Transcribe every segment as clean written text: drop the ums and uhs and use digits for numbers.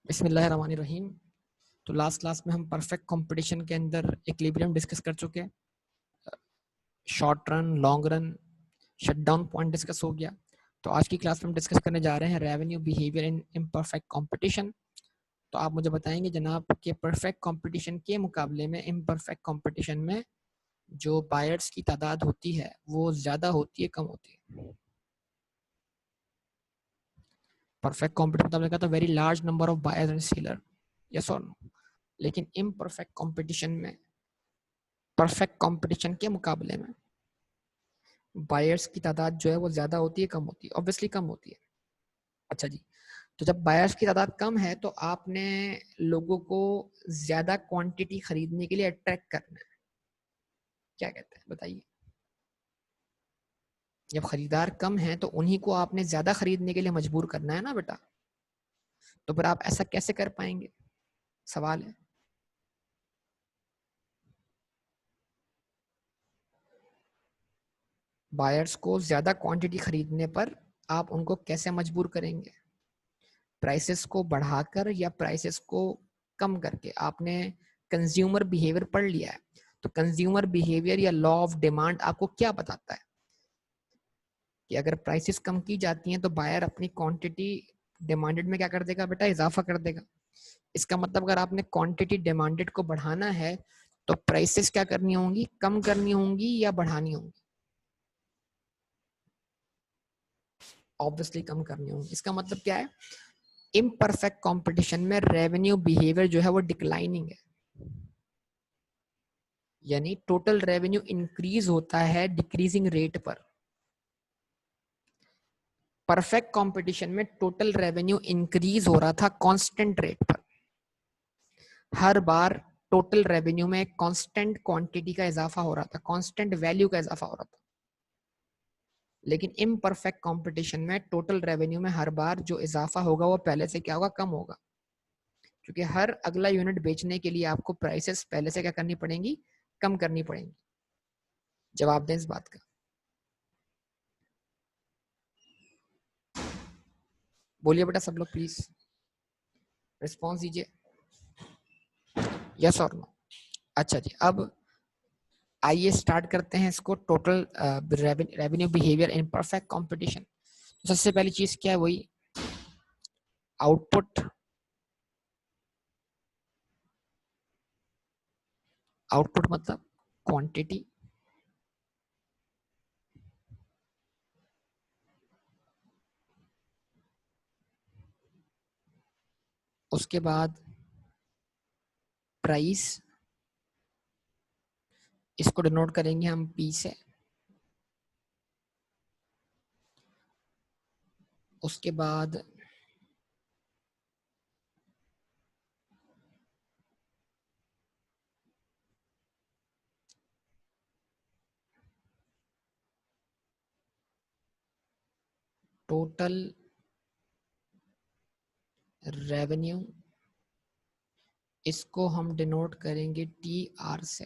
बिस्मिल्लाहिर्रहमानिर्रहीम। तो last class में हम परफेक्ट कंपटीशन के अंदर इक्विलिब्रियम डिस्कस कर चुके हैं। Short run, long run, shutdown point discuss हो गया। तो आज की क्लास में हम डिस्कस करने जा रहे हैं revenue behaviour in imperfect competition. तो आप मुझे बताएंगे जनाब कि परफेक्ट कंपटीशन के मुकाबले में इम्परफेक्ट कंपटीशन में जो बायर्स की तादाद होती है वो ज़्यादा होती है, कम होती है? परफेक्ट कंपटीशन मतलब तो very large number of buyers and seller, yes और नो। लेकिन इम्परफेक्ट कंपटीशन में, परफेक्ट कंपटीशन के मुकाबले में बायर्स की तादाद जो है वो ज़्यादा होती है, कम होती है? ऑब्वियसली कम होती है। अच्छा जी, तो जब बायर्स की तादाद कम है तो आपने लोगों को ज़्यादा क्वांटिटी खरीदने के लिए अट्रैक्ट करना है। क्या कहते हैं बताइए? जब खरीदार कम है तो उन्हीं को आपने ज़्यादा खरीदने के लिए मजबूर करना है ना बेटा। तो फिर आप ऐसा कैसे कर पाएंगे, सवाल है। बायर्स को ज़्यादा क्वांटिटी खरीदने पर आप उनको कैसे मजबूर करेंगे? प्राइसेस को बढ़ाकर या प्राइसेस को कम करके? आपने कंज्यूमर बिहेवियर पढ़ लिया है, तो कंज्यूमर बिहेवियर या लॉ ऑफ डिमांड आपको क्या बताता है कि अगर प्राइसेस कम की जाती हैं तो बायर अपनी क्वांटिटी डिमांडेड में क्या कर देगा बेटा, इजाफा कर देगा। इसका मतलब अगर आपने क्वांटिटी डिमांडेड को बढ़ाना है तो प्राइसेस क्या करनी होंगी, कम करनी होंगी या बढ़ानी होंगी? ऑब्वियसली कम करनी होंगी। इसका मतलब क्या है, इम्परफेक्ट कंपटीशन में रेवेन्यू बिहेवियर जो है वो डिक्लाइनिंग है, यानी टोटल रेवेन्यू इंक्रीज होता है डिक्रीजिंग रेट पर। परफेक्ट कंपटीशन में टोटल रेवेन्यू इंक्रीज हो रहा था कांस्टेंट रेट पर। हर बार टोटल रेवेन्यू में कांस्टेंट क्वांटिटी का इजाफा हो रहा था, कांस्टेंट वैल्यू का इजाफा हो रहा था। लेकिन इम्परफेक्ट कंपटीशन में टोटल रेवेन्यू में हर बार जो इजाफा होगा वो पहले से क्या होगा, कम होगा। क्योंकि हर अगला यूनिट बेचने के लिए आपको प्राइसेस पहले से क्या करनी पड़ेंगी, कम करनी पड़ेंगी। जवाब दें इस बात का। बोलिए बेटा सब लोग प्लीज, रिस्पॉन्स दीजिए, यस और नो। अच्छा जी, अब आइए स्टार्ट करते हैं इसको। Total revenue behaviour in perfect competition. सबसे पहली चीज क्या है, वही आउटपुट। आउटपुट मतलब क्वांटिटी। उसके बाद प्राइस, इसको डिनोट करेंगे हम पी से। उसके बाद टोटल रेवेन्यू, इसको हम डिनोट करेंगे टी आर से।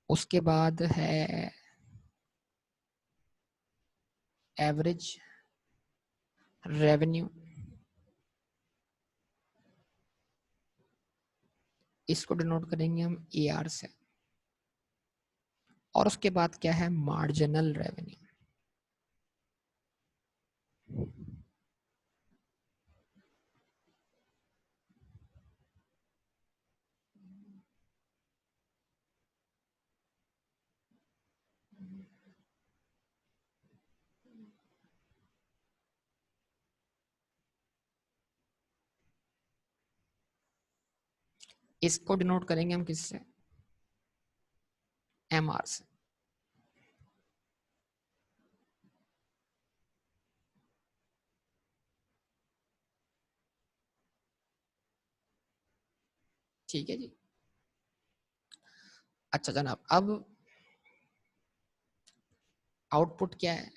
उसके बाद है एवरेज रेवेन्यू, इसको डिनोट करेंगे हम ए आर से। और उसके बाद क्या है, मार्जिनल रेवेन्यू। इसको डिनोट करेंगे हम किससे, एम आर से। ठीक है जी। अच्छा जनाब, अब आउटपुट क्या है,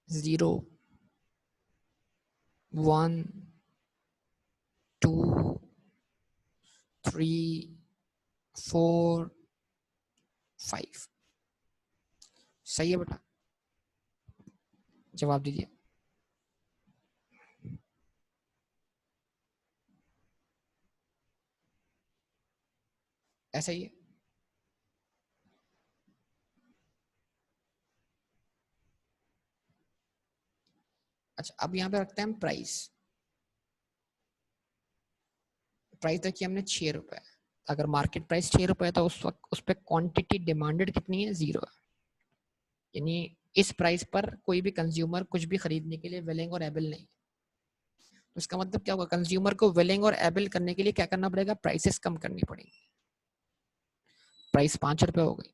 0, 1, 2, 3, 4, 5। सही है बेटा, जवाब दीजिए। ऐसा ही है। अच्छा, अब यहाँ पे रखते हैं हम प्राइस। प्राइस देखिए हमने 6 रुपए, अगर मार्केट प्राइस 6 रुपए है तो उस वक्त उस पर क्वांटिटी डिमांडेड कितनी है, 0 है। यानी इस प्राइस पर कोई भी कंज्यूमर कुछ भी खरीदने के लिए विलिंग और एबल नहीं। तो इसका मतलब क्या होगा, कंज्यूमर को विलिंग और एबल करने के लिए क्या करना पड़ेगा, प्राइसेस कम करनी पड़ेगी। प्राइस 5 रुपए हो गई,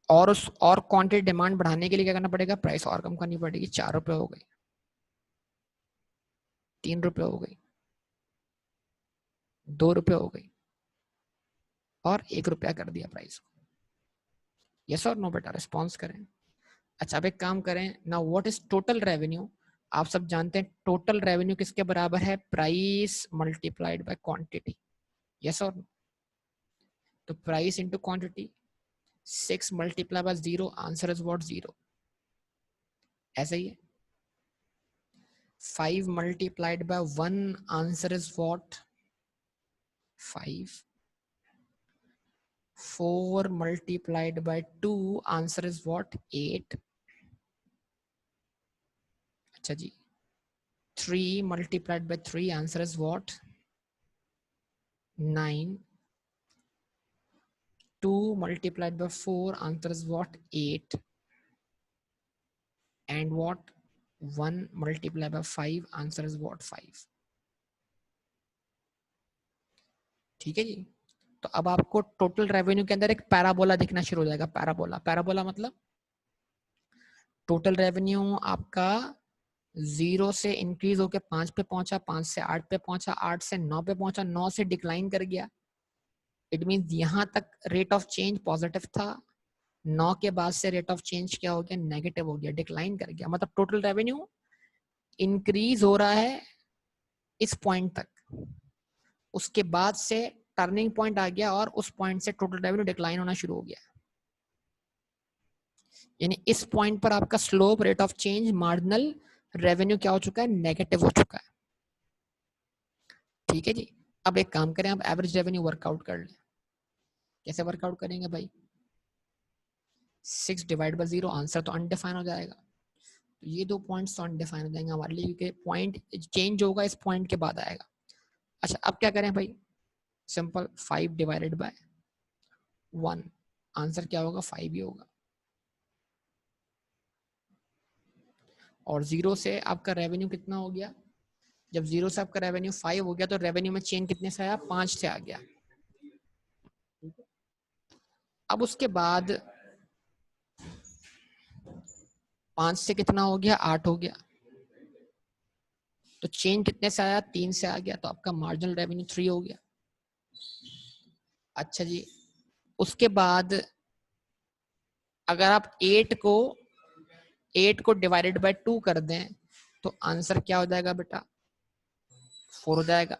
और उस और क्वांटिटी डिमांड बढ़ाने के लिए क्या करना पड़ेगा, प्राइस और कम करनी पड़ेगी। 4 रुपए हो गई, 3 रुपए हो गई, 2 रुपए हो गई, और 1 रुपया कर दिया प्राइस को। यस और नो बेटा, रिस्पॉन्स करें। अच्छा, अब एक काम करें ना, व्हाट इज टोटल रेवेन्यू। आप सब जानते हैं टोटल रेवेन्यू किसके बराबर है, price multiplied by quantity. Yes और नो। तो price into quantity, 6 multiply by 0, answer is what, 0। ऐसा ही है। 5 multiplied by 1, answer is what, 5। 4 multiplied by 2, answer is what, 8। अच्छा जी, 3 multiplied by 3, answer is what, 9। 2 multiplied by 4, answer is what, 8। And what, 1 multiplied by 5, answer is what, 5। ठीक है जी। तो अब आपको total revenue के अंदर एक पैराबोला दिखना शुरू हो जाएगा। पैराबोला, पैराबोला मतलब टोटल रेवेन्यू आपका 0 से इंक्रीज होकर 5 पे पहुंचा, 5 से 8 पे पहुंचा, 8 से 9 पे पहुंचा, 9 से डिक्लाइन कर गया। इट मीन यहां तक रेट ऑफ चेंज पॉजिटिव था, 9 के बाद से रेट ऑफ चेंज क्या हो गया, नेगेटिव हो गया, डिक्लाइन कर गया। मतलब टोटल रेवेन्यू इंक्रीज हो रहा है इस पॉइंट तक, उसके बाद से टर्निंग पॉइंट आ गया और उस पॉइंट से टोटल रेवेन्यू डिक्लाइन होना शुरू हो गया। यानी इस पॉइंट पर आपका slope rate of change marginal revenue क्या हो चुका है, नेगेटिव हो चुका है। ठीक है जी। अब एक काम करें, अब एवरेज रेवेन्यू वर्कआउट कर लें। कैसे वर्कआउट करेंगे भाई, 6 डिवाइड बाय 0, आंसर तो अनडिफाइन हो जाएगा। तो ये 2 पॉइंट्स तो अनडिफाइन हो जाएंगे हमारे लिए, क्योंकि पॉइंट चेंज होगा इस पॉइंट के बाद आएगा। अच्छा, अब क्या करें भाई, सिंपल, 5 डिवाइडेड बाय 1, आंसर क्या होगा, 5 ही होगा। और 0 से आपका रेवेन्यू कितना हो गया, जब 0 से आपका रेवेन्यू 5 हो गया तो रेवेन्यू में चेंज कितने से आया, 5 से आ गया। अब उसके बाद 5 से कितना हो गया, 8 हो गया। तो चेंज कितने से आया, 3 से आ गया, तो आपका मार्जिनल रेवेन्यू 3 हो गया। अच्छा जी, उसके बाद अगर आप 8 को डिवाइडेड बाय 2 कर दें तो आंसर क्या हो जाएगा बेटा, 4 हो जाएगा।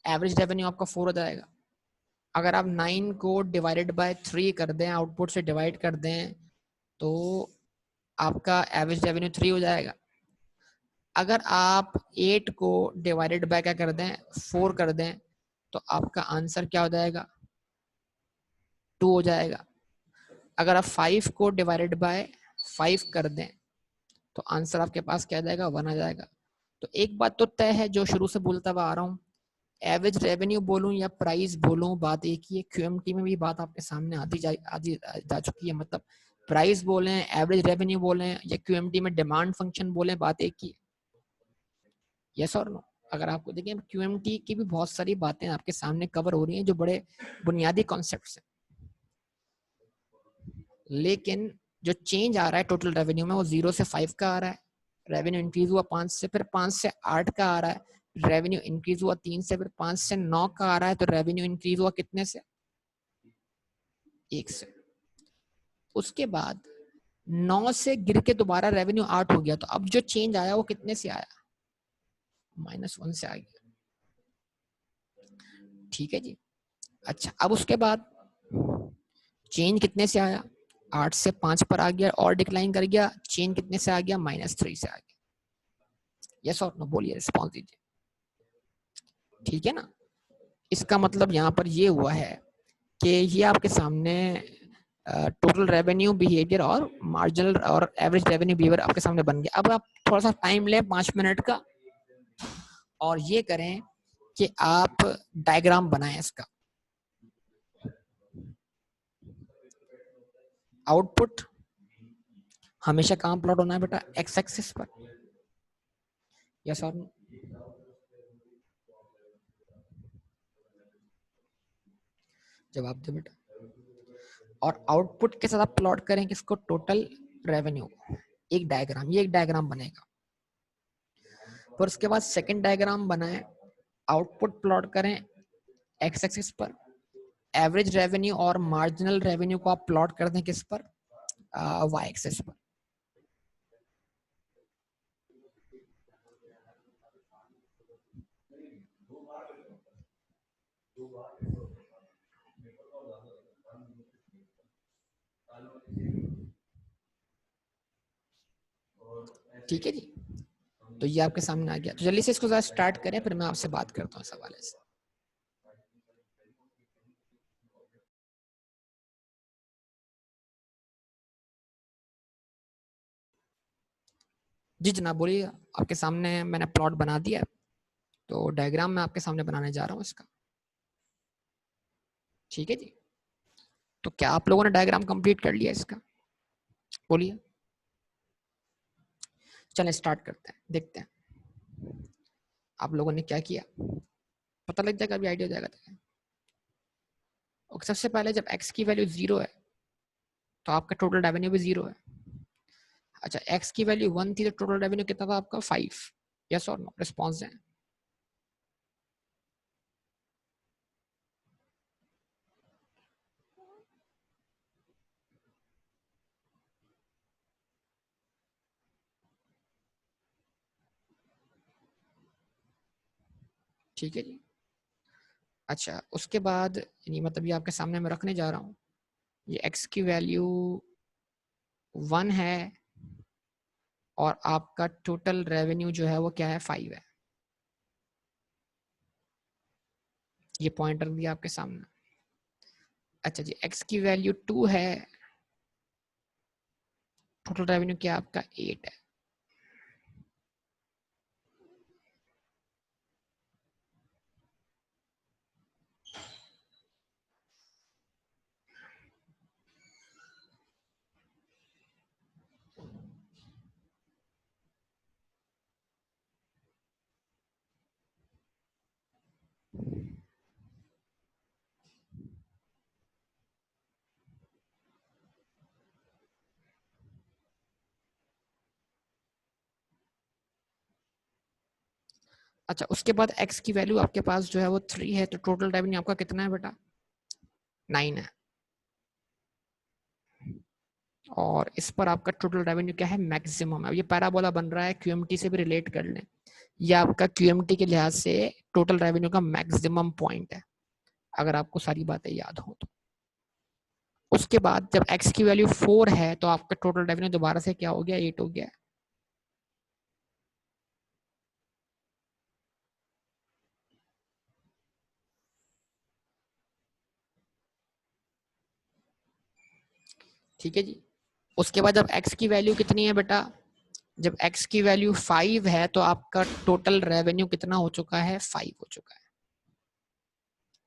एवरेज रेवेन्यू आपका 4 हो जाएगा। अगर आप 9 को डिवाइडेड बाय 3 कर दें, आउटपुट से डिवाइड कर दें, तो आपका एवरेज रेवेन्यू 3 हो जाएगा। अगर आप 8 को डिवाइडेड बाय क्या कर दें, 4 कर दें, तो आपका आंसर क्या हो जाएगा, 2 हो जाएगा। अगर आप 5 को डिवाइडेड बाय 5 कर दें तो आंसर आपके पास क्या आ जाएगा, 1 आ जाएगा। तो एक बात तो तय है, जो शुरू से बोलता हुआ आ रहा हूँ, एवरेज रेवेन्यू बोलूं या प्राइस बोलूं, बात एक ही है। क्यूएमटी में भी बात आपके सामने आती जा चुकी है। मतलब प्राइस बोलें, एवरेज रेवेन्यू बोलें या क्यूएमटी में डिमांड फंक्शन बोलें, बात एक ही है। यस और नो। अगर आपको देखें, क्यूएमटी की भी बहुत सारी बातें आपके सामने कवर हो रही हैं जो बड़े बुनियादी कॉन्सेप्ट्स हैं, लेकिन जो चेंज आ रहा है टोटल रेवेन्यू में वो 0 से 5 का आ रहा है, रेवेन्यू इंक्रीज हुआ 5 से, फिर 5 से 8 का आ रहा है, रेवेन्यू इंक्रीज हुआ 3 से, फिर 5 से 9 का आ रहा है, तो रेवेन्यू इंक्रीज हुआ कितने से, 1 से। उसके बाद 9 से गिर के दोबारा रेवेन्यू 8 हो गया, तो अब जो चेंज आया वो कितने से आया, -1 से आ गया। ठीक है जी। अच्छा, अब उसके बाद चेंज कितने से आया, 8 से 5 पर आ गया और डिक्लाइन कर गया, चेंज कितने से आ गया, -3 से आ गया। यस और नो बोलिए, रिस्पॉन्स दीजिए। ठीक है ना। इसका मतलब यहाँ पर ये हुआ है कि ये आपके सामने टोटल रेवेन्यू बिहेवियर और मार्जिनल और एवरेज रेवेन्यू बिहेवियर आपके सामने बन गया। अब आप थोड़ा सा टाइम लें 5 मिनट का और ये करें कि आप डायग्राम बनाएं इसका। आउटपुट हमेशा कहाँ प्लॉट होना है बेटा? एक्स एक्सिस पर। यस और नो? जवाब दो बेटा। और आउटपुट के साथ आप प्लॉट करें किसको? Total revenue. एक डायग्राम, ये एक डायग्राम बनेगा। फिर उसके बाद सेकंड डायग्राम बनाएं, आउटपुट प्लॉट करें एक्स एक्सिस पर, एवरेज रेवेन्यू और मार्जिनल रेवेन्यू को आप प्लॉट कर दें किस पर? वाई एक्सिस पर। ठीक है जी, तो ये आपके सामने आ गया। तो जल्दी से इसको जरा स्टार्ट करें, फिर मैं आपसे बात करता हूँ इस हवाले से। जी जनाब बोलिए, आपके सामने मैंने प्लॉट बना दिया, तो डायग्राम मैं आपके सामने बनाने जा रहा हूँ इसका। ठीक है जी, तो क्या आप लोगों ने डायग्राम कंप्लीट कर लिया इसका? बोलिए। चलें स्टार्ट करते हैं, देखते हैं आप लोगों ने क्या किया, पता लग जाएगा, अभी आइडिया हो जाएगा। ओके, सबसे पहले जब x की वैल्यू 0 है तो आपका टोटल रेवेन्यू भी 0 है। अच्छा, x की वैल्यू 1 थी तो टोटल रेवेन्यू कितना था आपका? 5। यस और नो? रिस्पॉन्स दें। ठीक है जी। अच्छा, उसके बाद यानी मतलब ये आपके सामने मैं रखने जा रहा हूँ, ये x की वैल्यू 1 है और आपका टोटल रेवेन्यू जो है वो क्या है? 5 है। ये पॉइंटर दिया आपके सामने। अच्छा जी, x की वैल्यू 2 है, टोटल रेवेन्यू क्या आपका? 8 है। अच्छा, उसके बाद x की वैल्यू आपके पास जो है वो 3 है, तो टोटल रेवेन्यू आपका कितना है बेटा? 9 है। और इस पर आपका टोटल रेवेन्यू क्या है? मैक्सिमम है। ये पैराबोला बन रहा है, क्यूएमटी से भी रिलेट कर लें, ये आपका क्यूएमटी के लिहाज से टोटल रेवेन्यू का मैक्सिमम पॉइंट है, अगर आपको सारी बातें याद हो तो। उसके बाद जब x की वैल्यू 4 है तो आपका टोटल रेवेन्यू दोबारा से क्या हो गया? 8 हो गया। ठीक है जी। उसके बाद जब x की वैल्यू कितनी है बेटा? जब x की वैल्यू 5 है तो आपका टोटल रेवेन्यू कितना हो चुका है? 5 हो चुका है।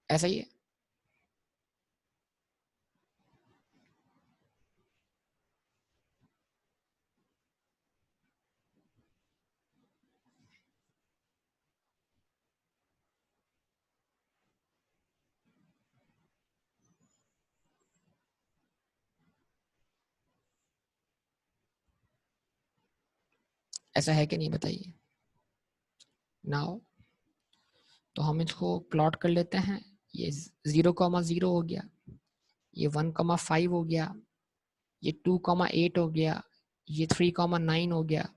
ऐसा ही है। ऐसा है कि नहीं बताइए। नाउ तो हम इसको प्लॉट कर लेते हैं। ये 0,0 हो गया, ये 1,5 हो गया, ये 2,8 हो गया, ये 3,9 हो गया,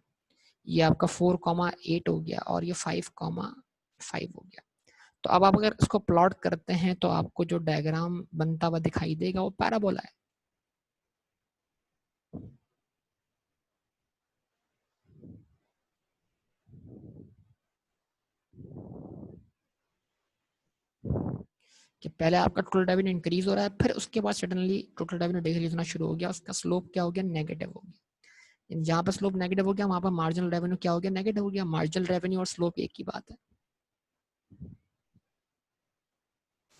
ये आपका 4,8 हो गया और ये 5,5 हो गया। तो अब आप अगर इसको प्लॉट करते हैं तो आपको जो डायग्राम बनता हुआ दिखाई देगा वो पैराबोला है। कि पहले आपका टोटल रेवेन्यू इंक्रीज हो रहा है, फिर उसके बाद सडनली टोटल रेवेन्यू डिक्रीज होना शुरू हो गया, उसका स्लोप क्या हो गया, नेगेटिव हो गया। जहाँ पर स्लोप नेगेटिव हो गया वहां पर मार्जिनल रेवेन्यू क्या हो गया, नेगेटिव हो गया। मार्जिनल रेवेन्यू और स्लोप एक ही बात है।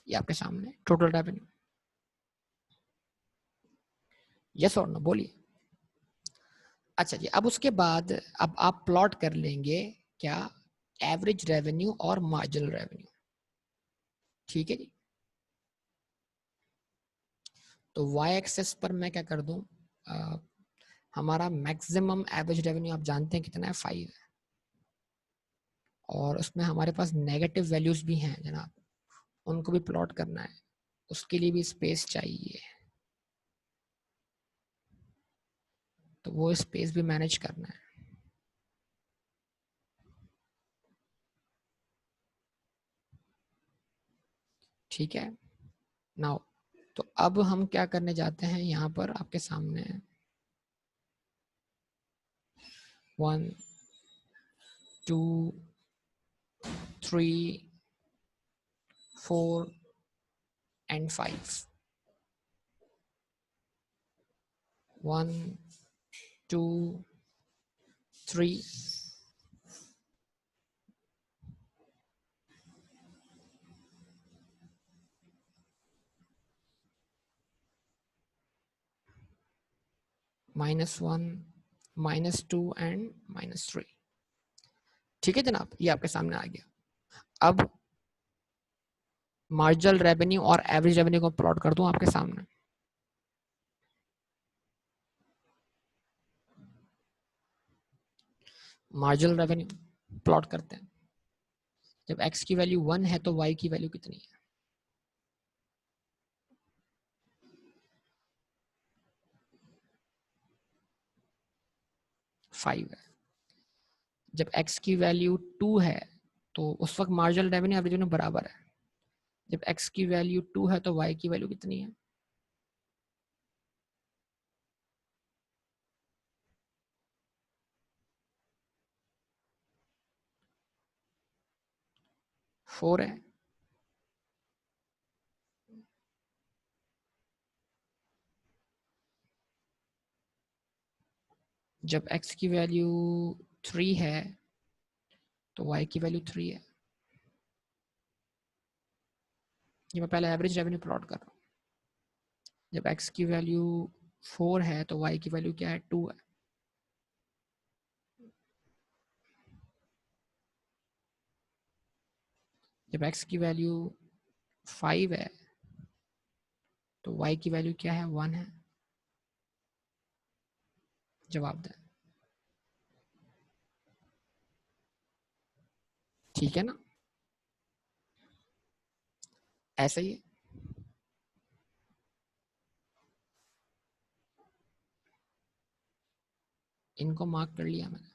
ये आपके सामने टोटल रेवेन्यू। यस और नो बोलिए। अच्छा जी, अब उसके बाद अब आप प्लॉट कर लेंगे क्या, एवरेज रेवेन्यू और मार्जिनल रेवेन्यू। ठीक है जी। तो वाई एक्सेस पर मैं क्या कर दूं, हमारा मैक्सिमम एवरेज रेवेन्यू आप जानते हैं कितना है, 5 है। और उसमें हमारे पास नेगेटिव वैल्यूज भी हैं जनाब, उनको भी प्लॉट करना है, उसके लिए भी स्पेस चाहिए, तो वो स्पेस भी मैनेज करना है। ठीक है नाउ, तो अब हम क्या करने जाते हैं, यहाँ पर आपके सामने 1 2 3 4 and 5, 1 2 3 -1 -2 एंड -3। ठीक है जनाब, ये आपके सामने आ गया। अब मार्जिनल रेवेन्यू और एवरेज रेवेन्यू को प्लॉट कर दूं आपके सामने। मार्जिनल रेवेन्यू प्लॉट करते हैं। जब x की वैल्यू 1 है तो y की वैल्यू कितनी है, 5 है। जब x की वैल्यू 2 है तो उस वक्त मार्जिनल रेवेन्यू एवरेज रेवेन्यू बराबर है। जब x की वैल्यू 2 है तो y की वैल्यू कितनी है, 4 है। जब x की वैल्यू 3 है तो y की वैल्यू 3 है। ये मैं पहले एवरेज रेवेन्यू प्लॉट कर रहा हूँ। जब x की वैल्यू 4 है तो y की वैल्यू क्या है, 2 है। जब x की वैल्यू 5 है तो y की वैल्यू क्या है, 1 है। जवाब दें। ठीक है ना, ऐसा ही है। इनको मार्क कर लिया मैंने,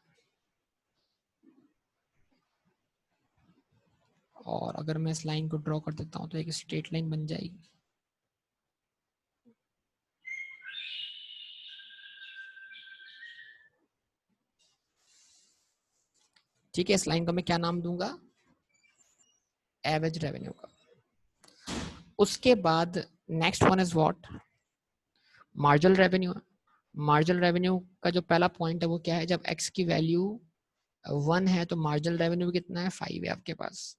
और अगर मैं इस लाइन को ड्रॉ कर देता हूँ तो एक स्ट्रेट लाइन बन जाएगी। ठीक है, इस लाइन को मैं क्या नाम दूंगा, एवरेज रेवेन्यू का। उसके बाद next one is what, marginal revenue. Marginal revenue का जो पहला पॉइंट है वो क्या है, जब एक्स की वैल्यू 1 है तो मार्जिनल रेवेन्यू भी कितना है, 5 है आपके पास।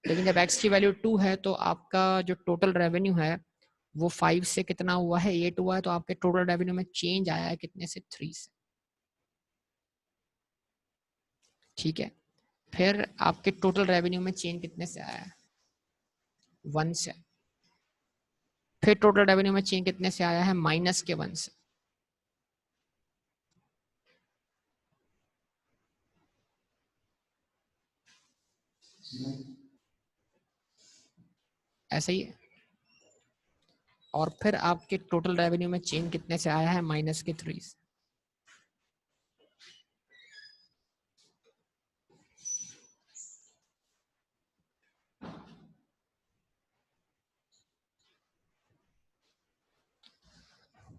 लेकिन जब एक्स की वैल्यू 2 है तो आपका जो टोटल रेवेन्यू है वो 5 से कितना हुआ है, 8 हुआ है। तो आपके टोटल रेवेन्यू में चेंज आया है कितने से, 3 से। ठीक है, फिर आपके टोटल रेवेन्यू में चेंज कितने से आया है, 1 से। फिर टोटल रेवेन्यू में चेंज कितने से आया है, -1 से। ऐसा ही है। और फिर आपके टोटल रेवेन्यू में चेंज कितने से आया है, -3 से।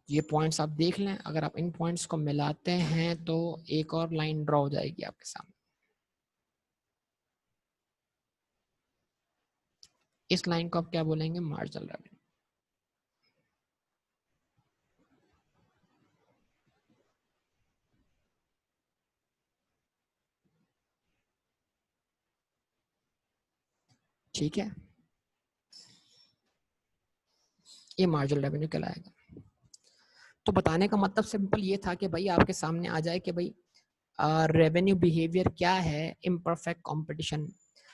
ये पॉइंट्स आप देख लें, अगर आप इन पॉइंट्स को मिलाते हैं तो एक और लाइन ड्रॉ हो जाएगी आपके सामने। इस लाइन को आप क्या बोलेंगे? Marginal revenue. ठीक है, ये मार्जिनल रेवेन्यू कहलाएगा। तो बताने का मतलब सिंपल ये था कि भाई आपके सामने आ जाए कि भाई रेवेन्यू बिहेवियर क्या है इम्परफेक्ट कंपटीशन।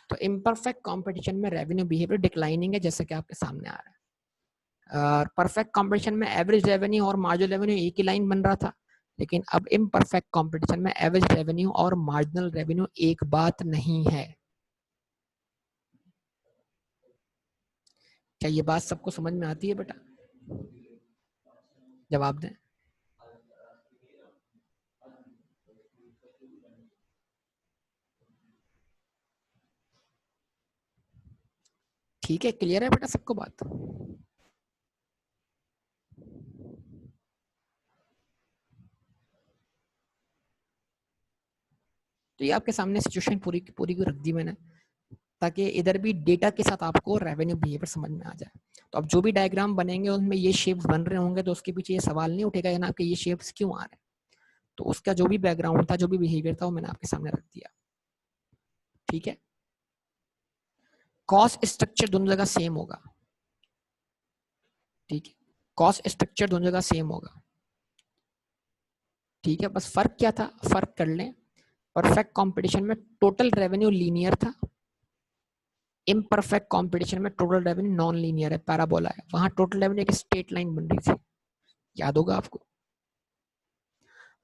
तो इम्परफेक्ट कंपटीशन में रेवेन्यू बिहेवियर डिक्लाइनिंग है, जैसे कि आपके सामने आ रहा है। परफेक्ट कंपटीशन में एवरेज रेवेन्यू और मार्जिनल रेवेन्यू एक ही लाइन बन रहा था, लेकिन अब इम्परफेक्ट कंपटीशन में एवरेज रेवेन्यू और मार्जिनल रेवेन्यू एक बात नहीं है। क्या ये बात सबको समझ में आती है बेटा? जवाब दें। ठीक है, क्लियर है बेटा सबको बात? तो ये आपके सामने सिचुएशन पूरी की पूरी को रख दी मैंने, ताकि इधर भी डेटा के साथ आपको रेवेन्यू बिहेवियर समझ में आ जाए। तो अब जो भी डायग्राम बनेंगे उनमें ये शेप्स बन रहे होंगे, तो उसके पीछे ये सवाल नहीं उठेगा ना कि ये शेप्स क्यों आ रहे हैं। तो उसका जो भी बैकग्राउंड था, जो भी बिहेवियर था, वो मैंने आपके सामने रख दिया। ठीक है, कॉस्ट स्ट्रक्चर दोनों जगह सेम होगा। ठीक है, कॉस्ट स्ट्रक्चर दोनों जगह सेम होगा। ठीक है, बस फर्क क्या था, फर्क कर लें। परफेक्ट कंपटीशन में टोटल रेवेन्यू लीनियर था, इम्परफेक्ट कंपटीशन में टोटल रेवेन्यू नॉन लीनियर है, पैराबोला है। वहां टोटल रेवेन्यू एक स्ट्रेट लाइन बन रही थी, याद होगा आपको।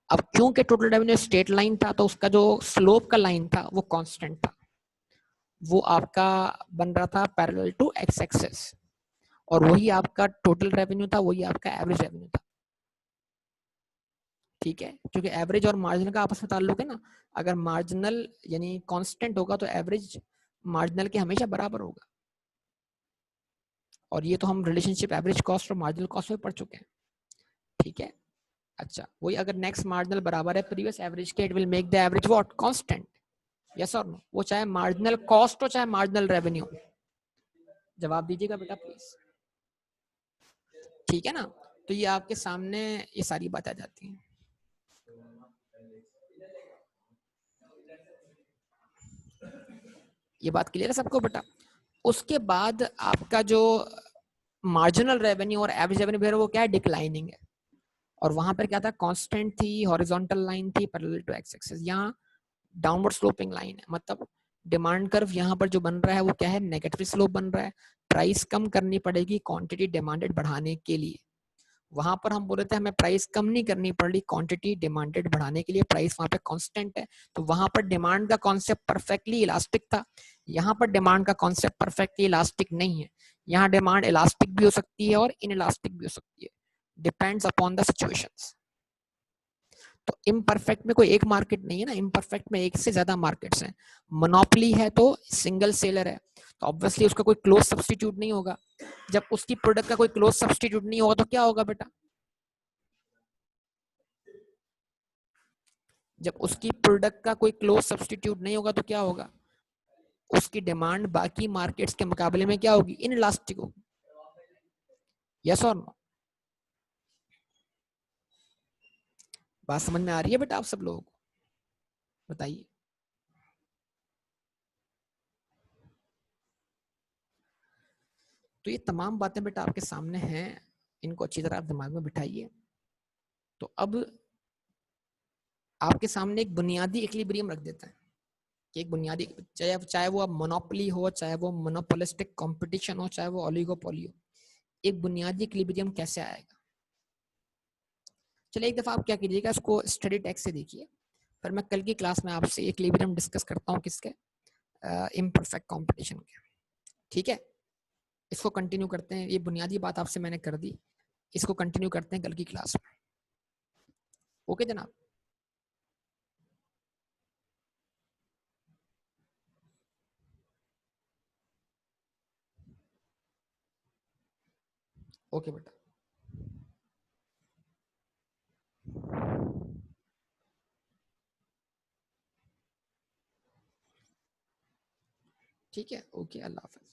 अब क्योंकि टोटल रेवेन्यू स्ट्रेट लाइन था, तो उसका जो स्लोप का लाइन था वो कांस्टेंट था, वो आपका बन रहा था पैरेलल टू एक्स एक्सिस, और वही आपका टोटल रेवेन्यू था, वही आपका एवरेज रेवेन्यू था। ठीक है, क्योंकि एवरेज और मार्जिनल का आपस में ताल्लुक है ना। अगर मार्जिनल यानी कांस्टेंट होगा तो एवरेज मार्जिनल के हमेशा बराबर होगा, और ये तो हम रिलेशनशिप एवरेज कॉस्ट और मार्जिनल कॉस्ट में पढ़ चुके हैं। ठीक है, अच्छा, वही अगर नेक्स्ट मार्जिनल बराबर है प्रीवियस एवरेज के, it will make the average what? Constant. Yes और नो? वो चाहे मार्जिनल कॉस्ट हो चाहे मार्जिनल रेवेन्यू। जवाब दीजिएगा बेटा प्लीज। ठीक है ना? तो ये आपके सामने ये सारी बातें आ जाती हैं। ये बात क्लियर है सबको बेटा? उसके बाद आपका जो मार्जिनल रेवेन्यू और एवरेज रेवेन्यू वो क्या है? डिक्लाइनिंग है। और वहां पर क्या था? कांस्टेंट थी, हॉरिजॉन्टल लाइन थी पैरेलल टू एक्स एक्सिस। यहाँ डाउनवर्ड स्लोपिंग लाइन है, मतलब डिमांड कर्व यहाँ पर जो बन रहा है वो क्या है? नेगेटिव स्लोप बन रहा है। प्राइस कम करनी पड़ेगी क्वांटिटी डिमांडेड बढ़ाने के लिए। वहां पर हम बोले थे हमें प्राइस कम नहीं करनी पड़ रही, क्वांटिटी डिमांडेड बढ़ाने के लिए प्राइस वहां पे कांस्टेंट है। तो वहां पर डिमांड का कॉन्सेप्ट परफेक्टली इलास्टिक था। यहाँ पर डिमांड का कॉन्सेप्ट परफेक्टली इलास्टिक नहीं है। यहाँ डिमांड इलास्टिक भी हो सकती है और इन इलास्टिक भी हो सकती है, डिपेंड्स अपॉन द सिचुएशंस। तो इम्परफेक्ट में कोई एक मार्केट नहीं है ना, इम्परफेक्ट में एक से ज्यादा मार्केट्स हैं। मोनोपोली है तो सिंगल सेलर है, तो ऑब्वियसली उसका कोई क्लोज सब्सटीट्यूट नहीं होगा। जब उसकी प्रोडक्ट का कोई क्लोज सब्सटीट्यूट नहीं होगा तो क्या होगा बेटा? जब उसकी प्रोडक्ट का कोई क्लोज सब्सटीट्यूट नहीं होगा तो क्या होगा? उसकी डिमांड बाकी मार्केट्स के मुकाबले में क्या होगी? इनइलास्टिक होगी। यस और नो? बात समझ में आ रही है बेटा आप सब लोगों को? बताइए। तो ये तमाम बातें बेटा आपके सामने हैं, इनको अच्छी तरह आप दिमाग में बिठाइए। तो अब आपके सामने एक बुनियादी इक्विलिब्रियम रख देता है कि एक बुनियादी, चाहे चाहे वो अब मोनोपोली हो, चाहे वो मोनोपोलिस्टिक कंपटीशन हो, चाहे वो ओलिगोपोली हो, एक बुनियादी इक्विलिब्रियम कैसे आएगा? चलिए एक दफा आप क्या कीजिएगा, इसको स्टडी टेक्स्ट से देखिए, फिर मैं कल की क्लास में आपसे इक्विलिब्रियम डिस्कस करता हूँ किसके? इम्परफेक्ट कंपटीशन के। ठीक है, इसको कंटिन्यू करते हैं। ये बुनियादी बात आपसे मैंने कर दी, इसको कंटिन्यू करते हैं कल की क्लास में। ओके जनाब? ओके बेटा। ठीक है, ओके, अल्लाह हाफिज।